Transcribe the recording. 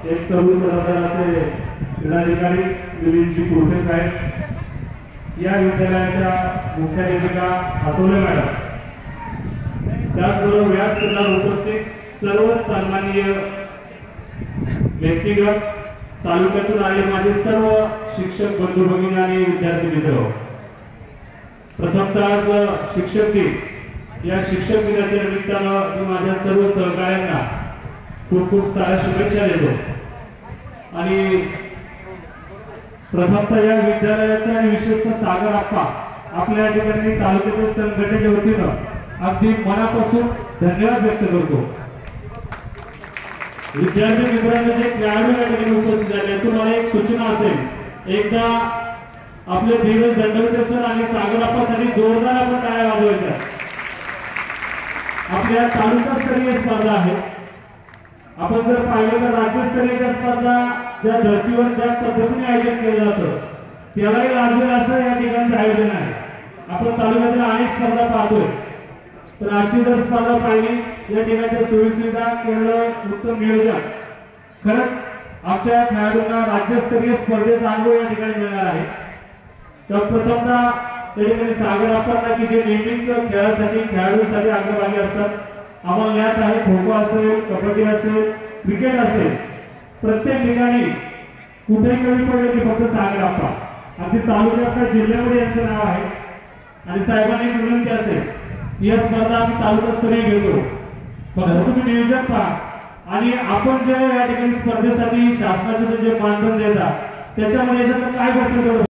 एक तरुण पदाधिकारी जिल्हाधिकारी दिलीपजी कुर्टे साहेब, या विद्यालयाच्या मुख्याध्यापिका आसोले मॅडम, त्याचबरोबर व्यासपीठावर उपस्थित सर्व सन्माननीय व्यक्तिगत, तालुक्यातून आलेले माझे सर्व शिक्षक बंधू भगिनी आणि विद्यार्थी मित्र, प्रथमतः शिक्षक दिन, या शिक्षक दिनाच्या निमित्तानं मी माझ्या सर्व सहकाऱ्यांना खूप खूप साऱ्या शुभेच्छा देतो। आणि प्रथमतः या विद्यालयाचा आणि विशेषतः सागर आप्पा आपल्या या ठिकाणी तालुक्यातील संघटनेच्या वतीनं अगदी मनापासून धन्यवाद व्यक्त करतो। विद्यार्थी मित्रांनो, जे खेळाडू या ठिकाणी उपस्थित झाले, तुम्हाला एक सूचना असेल, एकदा आपले धीरज दंडवते सर आणि सागर आप्पासाठी जोरदार आपण टाळ्या वाजवायच्या। आपल्या तालुकास्तरीय स्पर्धा आहे, आपण जर पाहिलं तर राज्यस्तरीय स्पर्धा ज्या धर्तीवर ज्या पद्धतीने आयोजन केलं जातं त्यालाही लागेल असं या ठिकाणचं आयोजन आहे। आपण तालुक्यातील अनेक स्पर्धा पाहतोय, तर आजची जर स्पर्धा पाहिली या ठिकाणच्या सोयीसुविधा केलं, उत्तम नियोजन, खरंच आमच्या खेळाडूंना राज्यस्तरीय स्पर्धेचा अनुभव या ठिकाणी मिळणार आहे। तर प्रथमतः त्या ठिकाणी सागर आप्पांना की जे नेहमीच खेळासाठी खेळाडूंसाठी अग्रभागी असतात, आम्हाला ज्ञात आहे खो खो असेल, कबड्डी असेल, क्रिकेट असेल, प्रत्येक ठिकाणी कुठेही कमी पडले की फक्त सागर आप्पा, अगदी तालुक्यात जिल्ह्यामध्ये यांचं नाव आहे। आणि साहेबांनी विनंती असेल या स्पर्धा आम्ही तालुकास्तरीय घेतो, फक्त तुम्ही नियोजन पहा आणि आपण जे या ठिकाणी स्पर्धेसाठी शासनाचे जे मानधन देतात त्याच्यामध्ये काय बसलं